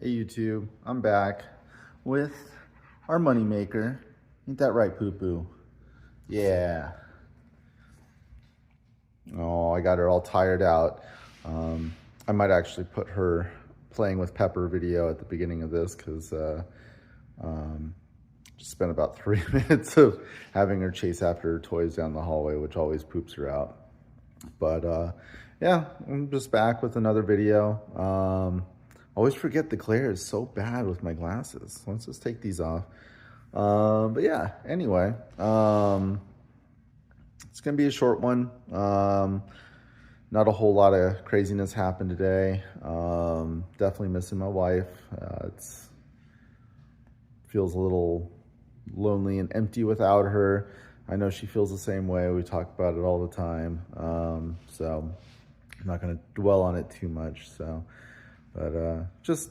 Hey YouTube, I'm back with our money maker. Ain't that right, Poo Poo? Yeah. Oh, I got her all tired out. I might actually put her playing with Pepper video at the beginning of this because just spent about 3 minutes of having her chase after her toys down the hallway, which always poops her out. But yeah, I'm just back with another video. Always forget the glare is so bad with my glasses. Let's just take these off. But yeah, anyway, it's gonna be a short one. Not a whole lot of craziness happened today. Definitely missing my wife. It's feels a little lonely and empty without her. I know she feels the same way. We talk about it all the time. So I'm not going to dwell on it too much. So, but just,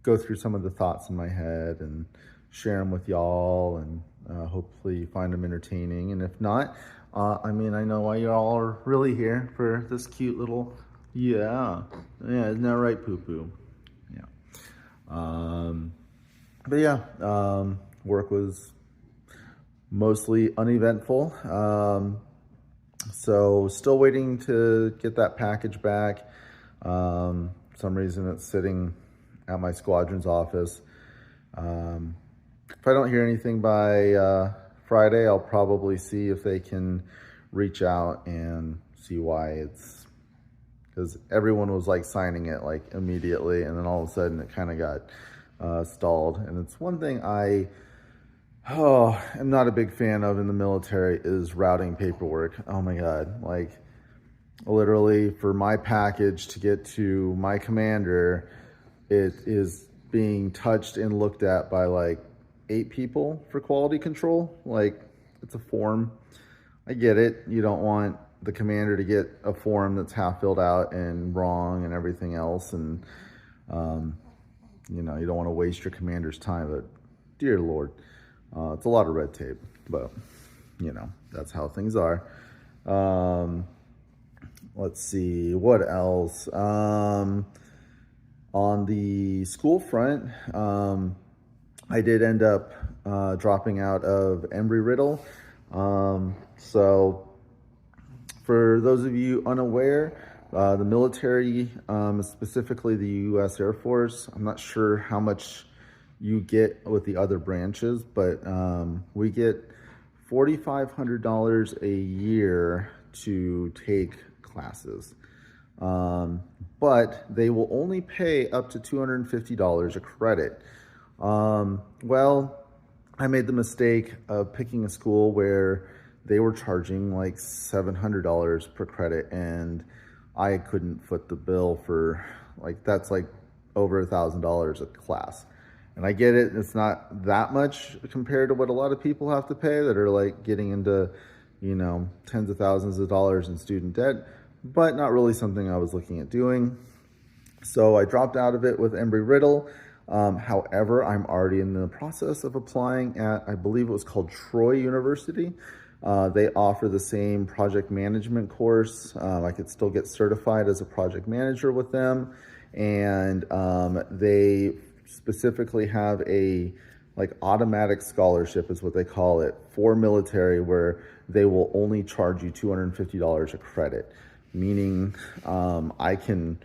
go through some of the thoughts in my head and share them with y'all, and hopefully you find them entertaining. And if not, I know why y'all are really here for this cute little, yeah, isn't that right, Poo Poo? Yeah. But yeah, work was mostly uneventful. So still waiting to get that package back. Some reason it's sitting at my squadron's office. If I don't hear anything by Friday, I'll probably see if they can reach out and see why it's, because everyone was like signing it like immediately, and then all of a sudden it kind of got stalled. And it's one thing I'm not a big fan of in the military is routing paperwork. Oh my God. Like literally for my package to get to my commander, it is being touched and looked at by like 8 people for quality control. Like it's a form. I get it. You don't want the commander to get a form that's half filled out and wrong and everything else. And, you don't want to waste your commander's time, but dear Lord, it's a lot of red tape, but that's how things are. Let's see, what else? On the school front, I did end up dropping out of Embry-Riddle. So for those of you unaware, the military, specifically the U.S. Air Force, I'm not sure how much you get with the other branches, but we get $4,500 a year to take classes. But they will only pay up to $250 a credit. Well, I made the mistake of picking a school where they were charging like $700 per credit, and I couldn't foot the bill for that's like over $1,000 a class. And I get it, it's not that much compared to what a lot of people have to pay that are like getting into, tens of thousands of dollars in student debt, but not really something I was looking at doing. So I dropped out of it with Embry-Riddle. However, I'm already in the process of applying at, I believe it was called Troy University. They offer the same project management course. I could still get certified as a project manager with them. And they specifically have a automatic scholarship is what they call it for military, where they will only charge you $250 a credit, meaning I could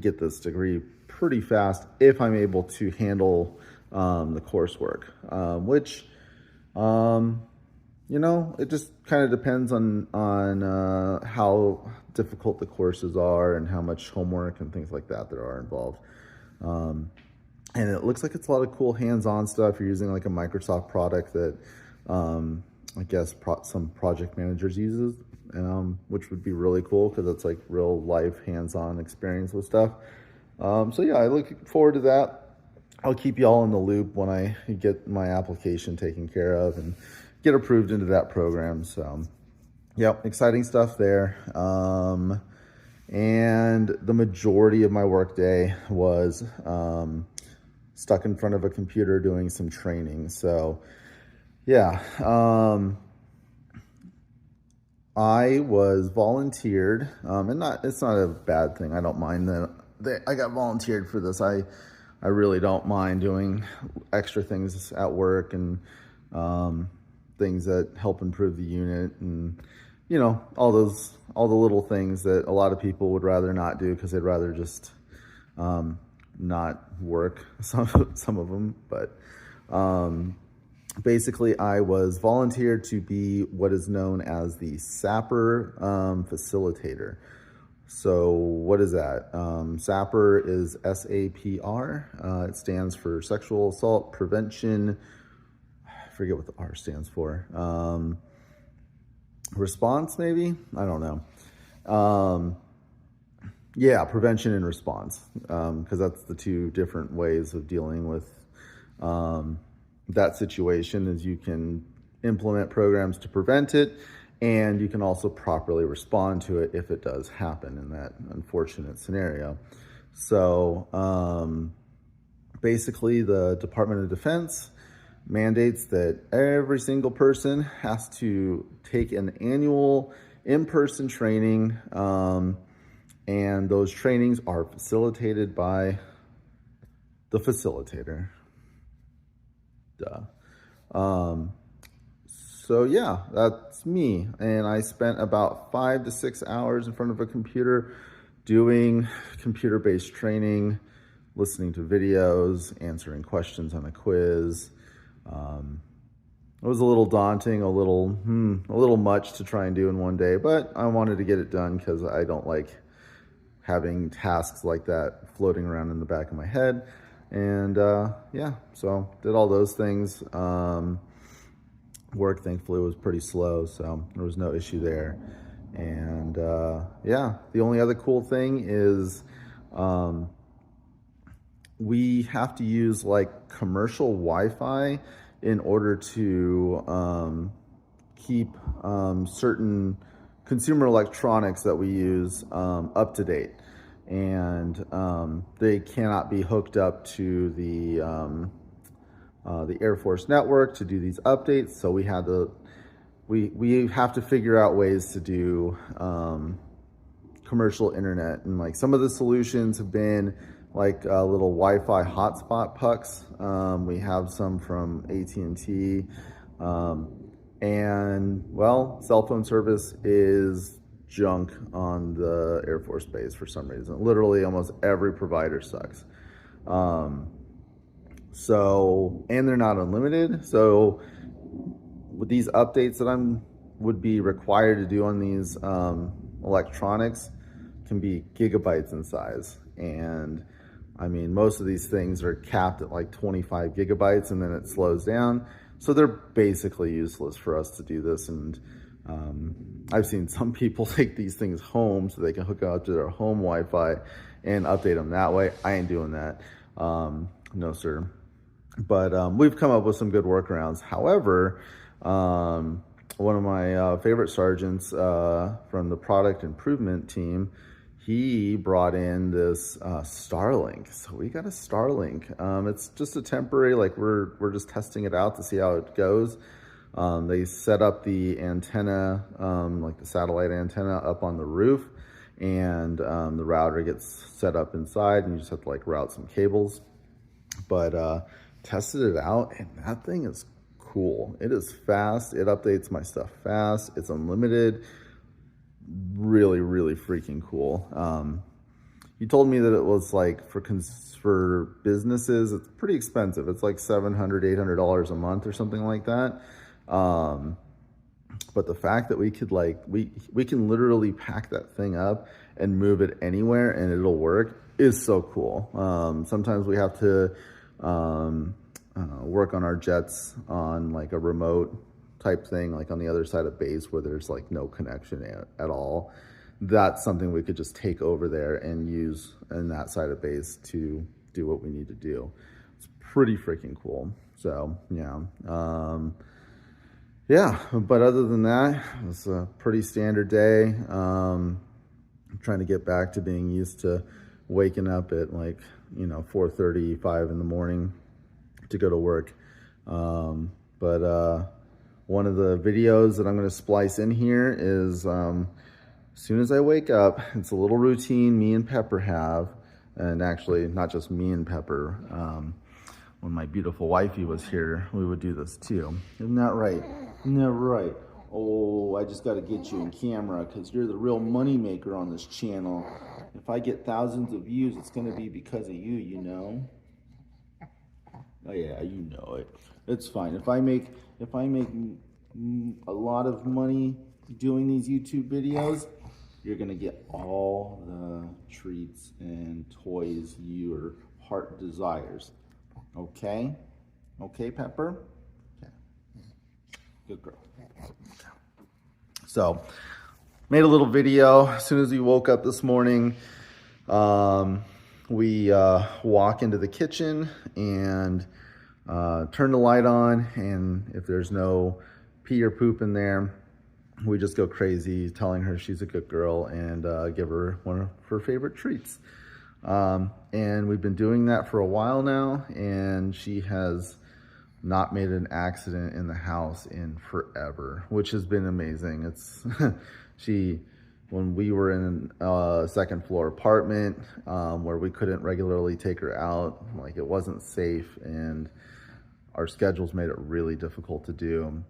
get this degree pretty fast if I'm able to handle the coursework, which it just kind of depends on how difficult the courses are and how much homework and things like that there are involved. And it looks like it's a lot of cool hands-on stuff. You're using like a Microsoft product that I guess some project managers uses, which would be really cool because it's like real life hands-on experience with stuff. So yeah, I look forward to that. I'll keep y'all in the loop when I get my application taken care of and get approved into that program. So yep, exciting stuff there. And the majority of my workday was stuck in front of a computer doing some training. So yeah, I was volunteered, and it's not a bad thing. I don't mind I got volunteered for this. I really don't mind doing extra things at work and things that help improve the unit, and all the little things that a lot of people would rather not do because they'd rather just not work, some of them. But basically, I was volunteered to be what is known as the SAPR facilitator. So what is that? SAPR is SAPR. It stands for Sexual Assault Prevention. I forget what the R stands for. Response, maybe? I don't know. Yeah, prevention and response, because that's the two different ways of dealing with that situation. Is you can implement programs to prevent it, and you can also properly respond to it if it does happen in that unfortunate scenario. So basically, the Department of Defense mandates that every single person has to take an annual in-person training, and those trainings are facilitated by the facilitator. Duh. So yeah, that's me. And I spent about 5 to 6 hours in front of a computer doing computer-based training, listening to videos, answering questions on a quiz. It was a little daunting, a little much to try and do in one day, but I wanted to get it done because I don't like having tasks like that floating around in the back of my head. And yeah, so did all those things. Work, thankfully, was pretty slow, so there was no issue there. And yeah, the only other cool thing is we have to use like commercial Wi-Fi in order to keep certain consumer electronics that we use up to date. And they cannot be hooked up to the Air Force network to do these updates. So we have to figure out ways to do commercial internet. And like some of the solutions have been like little Wi-Fi hotspot pucks. We have some from AT&T. And well, cell phone service is junk on the Air Force Base for some reason. Literally almost every provider sucks. So, and they're not unlimited. So with these updates that would be required to do on these electronics can be gigabytes in size. And I mean, most of these things are capped at like 25 gigabytes and then it slows down. So they're basically useless for us to do this. And I've seen some people take these things home so they can hook up to their home Wi-Fi and update them that way. I ain't doing that. No, sir. But we've come up with some good workarounds. However, one of my favorite sergeants from the product improvement team, he brought in this Starlink. So we got a Starlink. It's just a temporary, like we're just testing it out to see how it goes. They set up the antenna, like the satellite antenna up on the roof, and the router gets set up inside, and you just have to like route some cables. But tested it out, and that thing is cool. It is fast. It updates my stuff fast. It's unlimited. Really, really freaking cool. He told me that it was like for businesses, it's pretty expensive. It's like $700, $800 a month or something like that. But the fact that we could like, we can literally pack that thing up and move it anywhere and it'll work is so cool. Sometimes we have to work on our jets on like a remote type thing, like on the other side of base where there's like no connection at all. That's something we could just take over there and use in that side of base to do what we need to do. It's pretty freaking cool. So yeah. Yeah, but other than that, it was a pretty standard day. I'm trying to get back to being used to waking up at like, 4:35 in the morning to go to work. But one of the videos that I'm going to splice in here is as soon as I wake up, it's a little routine me and Pepper have. And actually, not just me and Pepper. When my beautiful wifey was here, we would do this too. Isn't that right? Isn't that right? Oh, I just got to get you in camera because you're the real money maker on this channel. If I get thousands of views, it's going to be because of you, you know? Oh yeah, you know it. It's fine. If I make a lot of money doing these YouTube videos, you're going to get all the treats and toys your heart desires. Okay? Okay, Pepper? Okay. Good girl. So, made a little video as soon as we woke up this morning. We walk into the kitchen and turn the light on, and if there's no pee or poop in there, we just go crazy telling her she's a good girl and give her one of her favorite treats. And we've been doing that for a while now, and she has not made an accident in the house in forever, which has been amazing. It's when we were in a second floor apartment where we couldn't regularly take her out, like it wasn't safe, and our schedules made it really difficult to do.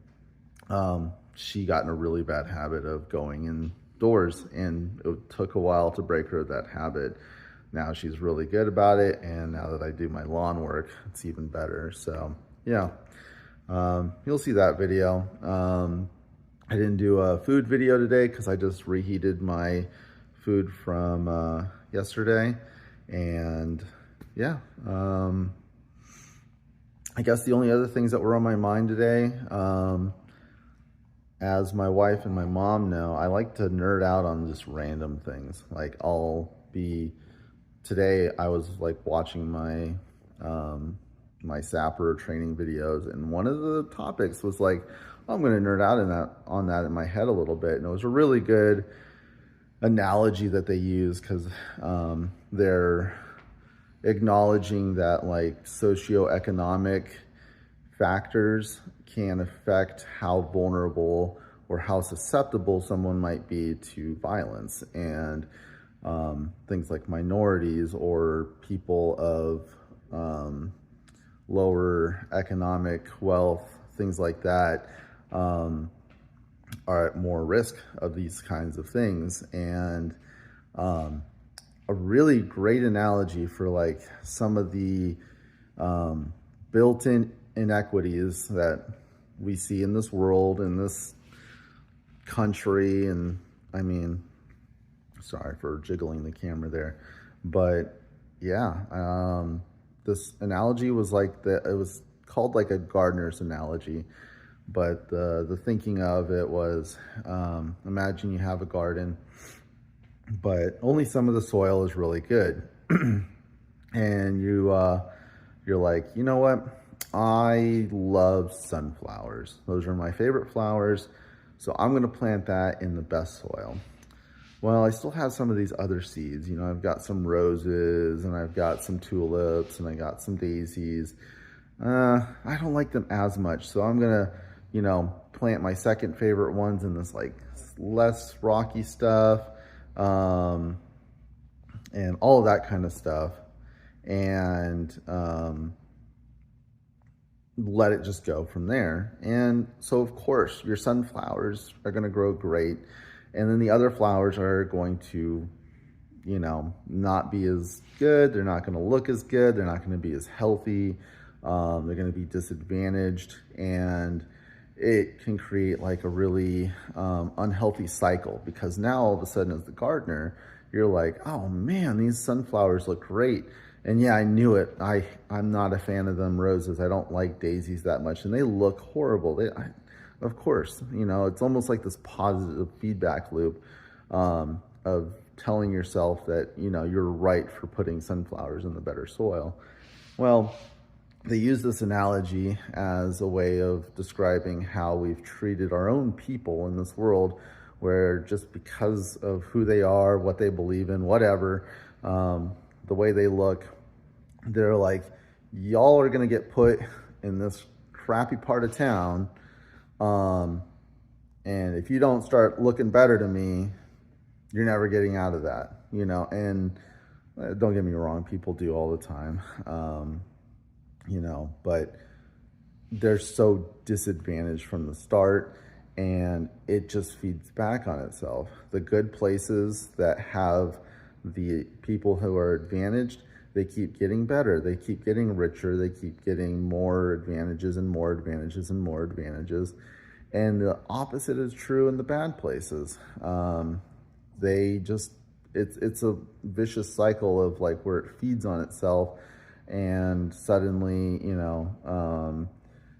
She got in a really bad habit of going indoors, and it took a while to break her of that habit. Now she's really good about it, and now that I do my lawn work, it's even better. So yeah, you'll see that video. I didn't do a food video today because I just reheated my food from yesterday, and yeah, I guess the only other things that were on my mind today, as my wife and my mom know, I like to nerd out on just random things. Like today I was like watching my my sapper training videos, and one of the topics was like, I'm going to nerd out on that in my head a little bit. And it was a really good analogy that they use, because they're acknowledging that like socioeconomic factors can affect how vulnerable or how susceptible someone might be to violence, and things like minorities or people of lower economic wealth, things like that, are at more risk of these kinds of things. And a really great analogy for like some of the built-in inequities that we see in this world, in this country. And I mean, sorry for jiggling the camera there, but yeah, this analogy was like it was called like a gardener's analogy, but the thinking of it was, imagine you have a garden, but only some of the soil is really good. And you're like, you know what? I love sunflowers. Those are my favorite flowers. So I'm going to plant that in the best soil. Well, I still have some of these other seeds. You know, I've got some roses, and I've got some tulips, and I got some daisies. I don't like them as much. So I'm going to, you know, plant my second favorite ones in this like less rocky stuff, and all of that kind of stuff. And let it just go from there. And so of course your sunflowers are going to grow great, and then the other flowers are going to, you know, not be as good. They're not going to look as good. They're not going to be as healthy. They're going to be disadvantaged, and it can create like a really unhealthy cycle, because now all of a sudden as the gardener, you're like, oh man, these sunflowers look great. And yeah, I knew it. I'm not a fan of them roses. I don't like daisies that much, and they look horrible. Of course, you know, it's almost like this positive feedback loop of telling yourself that, you know, you're right for putting sunflowers in the better soil. Well, they use this analogy as a way of describing how we've treated our own people in this world, where just because of who they are, what they believe in, whatever, the way they look, they're like, y'all are going to get put in this crappy part of town. And if you don't start looking better to me, you're never getting out of that, you know. And Don't get me wrong, people do all the time, you know, but they're so disadvantaged from the start, and it just feeds back on itself. The good places that have the people who are advantaged, they keep getting better, they keep getting richer, they keep getting more advantages and more advantages and more advantages. And the opposite is true in the bad places. They just, it's a vicious cycle of like where it feeds on itself, and suddenly, you know,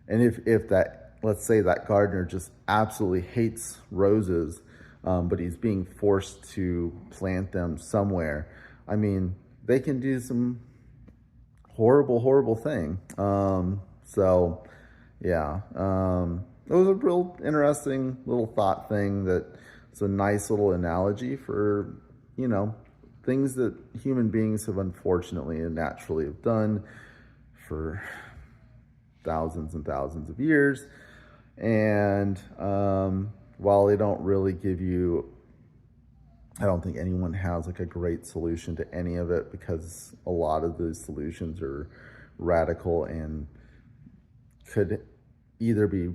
and if that, let's say that gardener just absolutely hates roses, but he's being forced to plant them somewhere, I mean, they can do some horrible, horrible thing. So yeah, it was a real interesting little thought thing. That it's a nice little analogy for, you know, things that human beings have unfortunately and naturally have done for thousands and thousands of years. And while they don't really give you, I don't think anyone has like a great solution to any of it, because a lot of the solutions are radical and could either be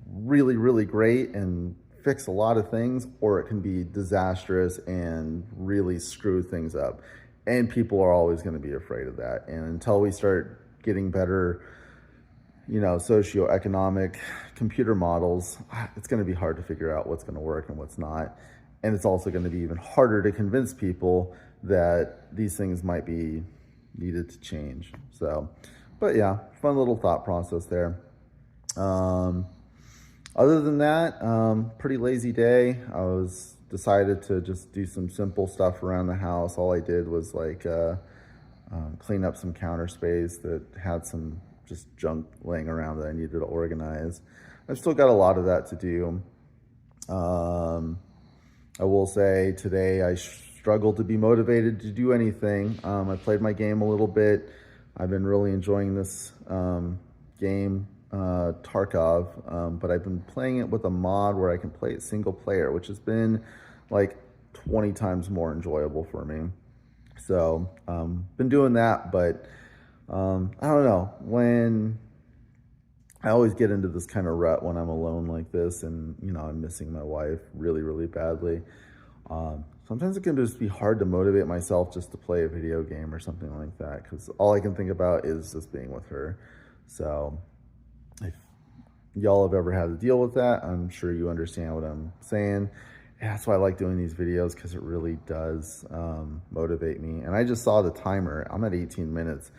really, really great and fix a lot of things, or it can be disastrous and really screw things up. And people are always going to be afraid of that. And until we start getting better, you know, socioeconomic computer models, it's going to be hard to figure out what's going to work and what's not. And it's also going to be even harder to convince people that these things might be needed to change. So, but yeah, fun little thought process there. Other than that, pretty lazy day. I was decided to just do some simple stuff around the house. All I did was like clean up some counter space that had some just junk laying around that I needed to organize. I've still got a lot of that to do. I will say today I struggled to be motivated to do anything. I played my game a little bit. I've been really enjoying this game, Tarkov, but I've been playing it with a mod where I can play it single player, which has been like 20 times more enjoyable for me. So been doing that, but I don't know, when I always get into this kind of rut when I'm alone like this, and you know, I'm missing my wife really, really badly. Sometimes it can just be hard to motivate myself just to play a video game or something like that, because all I can think about is just being with her. So if y'all have ever had to deal with that, I'm sure you understand what I'm saying. Yeah, that's why I like doing these videos, because it really does motivate me. And I just saw the timer. I'm at 18 minutes.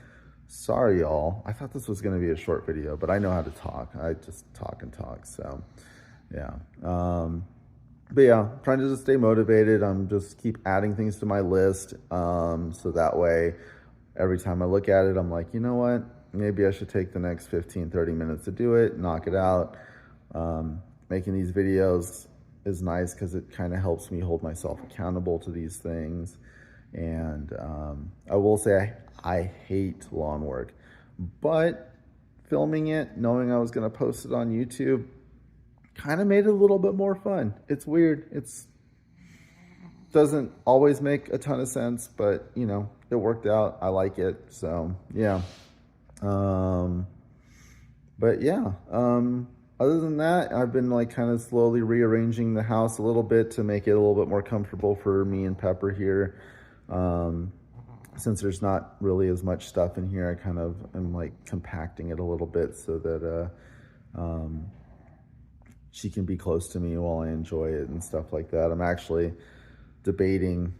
Sorry, y'all. I thought this was going to be a short video, but I know how to talk. I just talk and talk. So, yeah. But yeah, trying to just stay motivated. I'm just keep adding things to my list. So that way, every time I look at it, I'm like, you know what? Maybe I should take the next 15, 30 minutes to do it, knock it out. Making these videos is nice because it kind of helps me hold myself accountable to these things. And I will say I hate lawn work, but filming it, knowing I was going to post it on YouTube, kind of made it a little bit more fun. It's weird. It's doesn't always make a ton of sense, but you know, it worked out. I like it. So yeah. But yeah, other than that, I've been like kind of slowly rearranging the house a little bit to make it a little bit more comfortable for me and Pepper here. Since there's not really as much stuff in here, I kind of am like compacting it a little bit so that she can be close to me while I enjoy it and stuff like that. I'm actually debating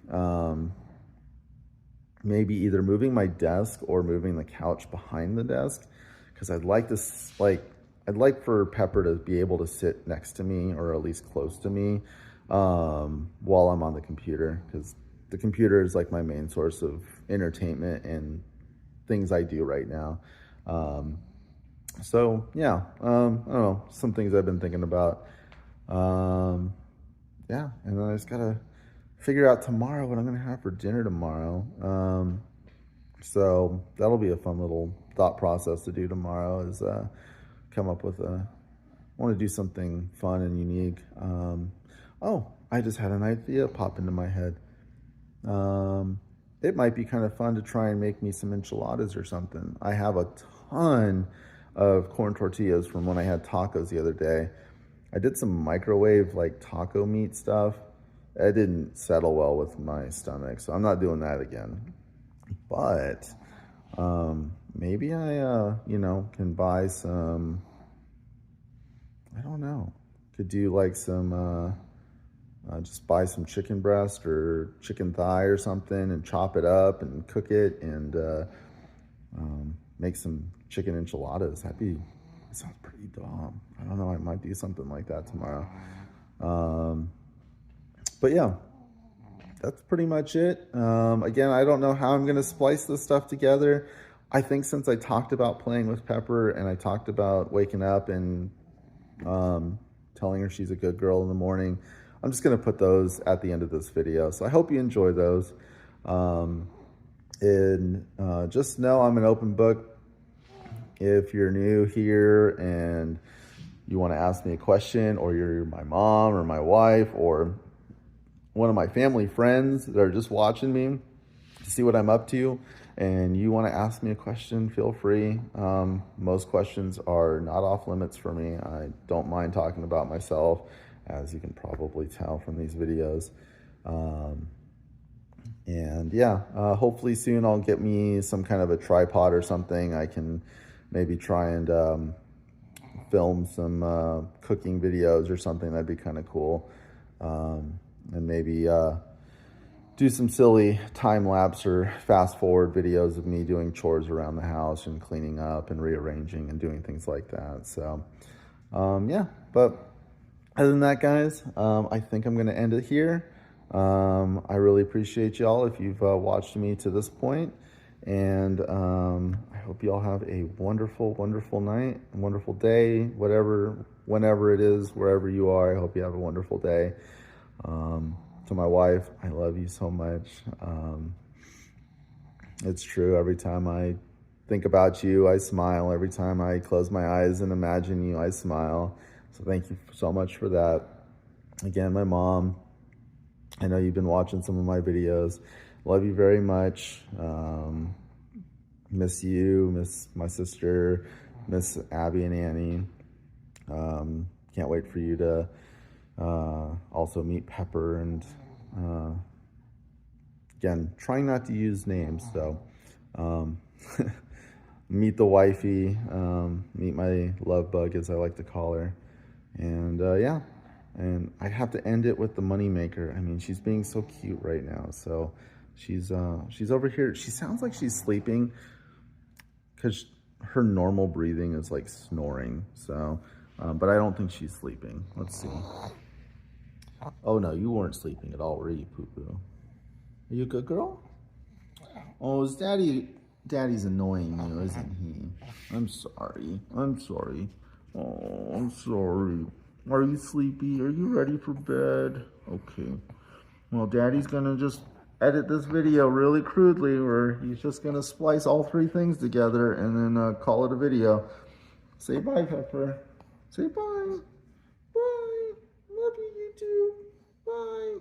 maybe either moving my desk or moving the couch behind the desk, because I'd like this, like, I'd like for Pepper to be able to sit next to me, or at least close to me, while I'm on the computer, because the computer is like my main source of entertainment and things I do right now. So yeah, I don't know, some things I've been thinking about. Yeah, and then I just gotta figure out tomorrow what I'm gonna have for dinner tomorrow. So that'll be a fun little thought process to do tomorrow, is come up with I want to do something fun and unique. Oh, I just had an idea pop into my head. it might be kind of fun to try and make me some enchiladas or something. I have a ton of corn tortillas from when I had tacos the other day. I did some microwave like taco meat stuff. It didn't settle well with my stomach, so I'm not doing that again. But maybe I, you know, can buy some, I don't know, could do like some, just buy some chicken breast or chicken thigh or something and chop it up and cook it and make some chicken enchiladas. That sounds pretty dumb. I don't know, I might do something like that tomorrow. But yeah, that's pretty much it. Again, I don't know how I'm gonna splice this stuff together. I think since I talked about playing with Pepper and I talked about waking up and telling her she's a good girl in the morning, I'm just gonna put those at the end of this video. So I hope you enjoy those. Just know I'm an open book. If you're new here and you wanna ask me a question, or you're my mom or my wife or one of my family friends that are just watching me to see what I'm up to, and you want to ask me a question, feel free. Most questions are not off limits for me. I don't mind talking about myself, as you can probably tell from these videos. And yeah, hopefully soon I'll get me some kind of a tripod or something. I can maybe try and film some cooking videos or something. That'd be kind of cool. And maybe do some silly time-lapse or fast-forward videos of me doing chores around the house and cleaning up and rearranging and doing things like that. So, yeah, but other than that, guys, I think I'm going to end it here. I really appreciate y'all if you've watched me to this point. And I hope y'all have a wonderful, wonderful night, a wonderful day, whenever it is, wherever you are. I hope you have a wonderful day. To my wife, I love you so much. It's true. Every time I think about you, I smile. Every time I close my eyes and imagine you, I smile. So thank you so much for that. Again, my mom, I know you've been watching some of my videos. Love you very much. Miss you, miss my sister, miss Abby and Annie. Can't wait for you to also meet Pepper, and again, trying not to use names, so meet the wifey, meet my love bug, as I like to call her. And yeah, and I have to end it with the money maker. I mean, she's being so cute right now. So she's over here. She sounds like she's sleeping because her normal breathing is like snoring. So but I don't think she's sleeping. Let's see. Oh no, you weren't sleeping at all, were you, Poo-Poo? Are you a good girl? Oh, is Daddy's annoying you, isn't he? I'm sorry. Oh, I'm sorry. Are you sleepy? Are you ready for bed? Okay. Well, Daddy's gonna just edit this video really crudely, where he's just gonna splice all three things together and then call it a video. Say bye, Pepper. Say bye. Bye. Love you, YouTube. Bye.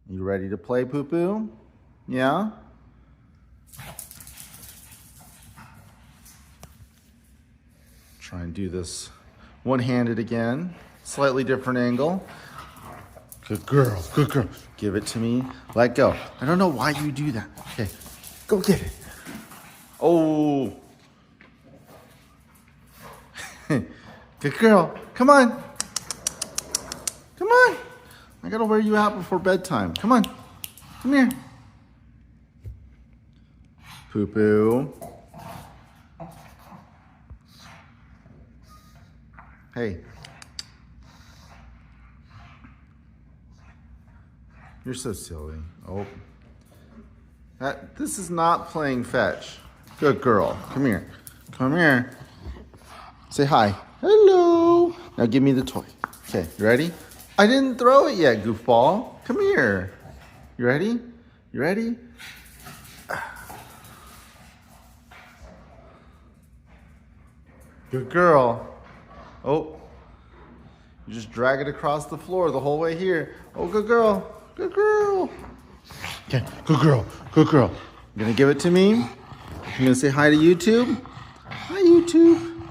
You ready to play, Poo-Poo? Yeah? Try and do this one-handed again. Slightly different angle. Good girl, good girl. Give it to me. Let go. I don't know why you do that. Okay, go get it. Oh. Good girl. Come on. Come on. I gotta wear you out before bedtime. Come on. Come here. Poo-Poo. Hey. You're so silly. Oh. This is not playing fetch. Good girl. Come here. Come here. Say hi. Hello. Now give me the toy. Okay, you ready? I didn't throw it yet, goofball. Come here. You ready? You ready? Good girl. Oh. You just drag it across the floor the whole way here. Oh, good girl. Good girl. Okay, good girl. Good girl. You gonna give it to me? You gonna say hi to YouTube? Hi, YouTube.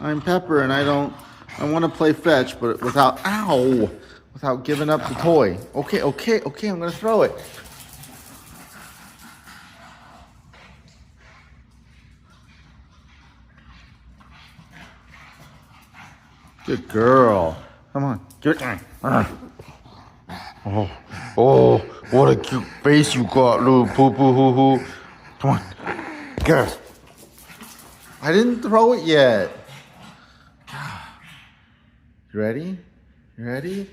I'm Pepper, and I want to play fetch, but without giving up the toy. Okay, I'm gonna throw it. Good girl. Come on, give it. Oh, what a cute face you got, little poo-poo hoo-hoo. Come on, get it. I didn't throw it yet. You ready? You ready?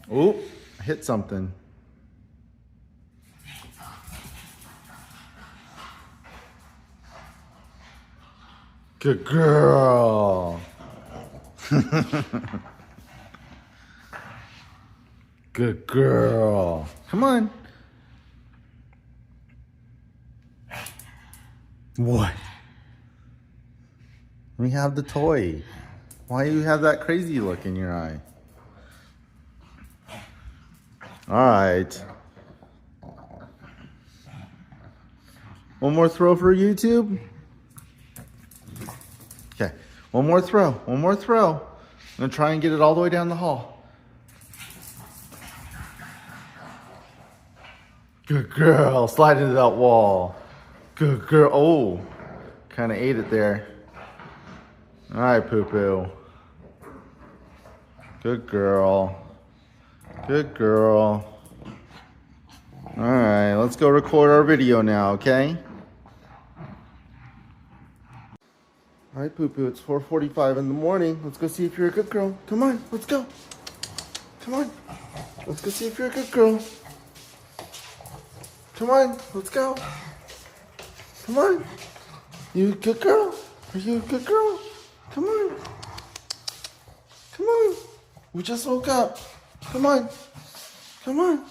Oh, I hit something. Good girl. Good girl. Come on. What? Let me have the toy. Why do you have that crazy look in your eye? All right. One more throw for YouTube. Okay. One more throw. One more throw. I'm going to try and get it all the way down the hall. Good girl. Slide into that wall. Good girl. Oh, kind of ate it there. All right, poo-poo. Good girl. Good girl. All right, let's go record our video now, okay? All right, poo-poo, it's 4:45 in the morning. Let's go see if you're a good girl. Come on, let's go. Come on. Let's go see if you're a good girl. Come on, let's go. Come on. You a good girl? Are you a good girl? Come on. Come on. We just woke up. Come on. Come on.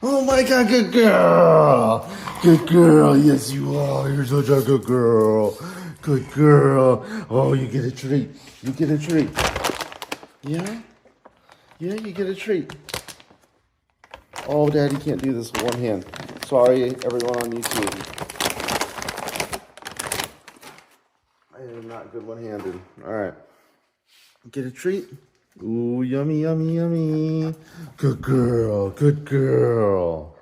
Oh my God, good girl. Good girl. Yes, you are. You're such a good girl. Good girl. Oh, you get a treat. You get a treat. Yeah? Yeah, you get a treat. Oh, Daddy can't do this with one hand. Sorry, everyone on YouTube. I am not good one-handed. All right. Get a treat. Ooh, yummy, yummy, yummy. Good girl. Good girl.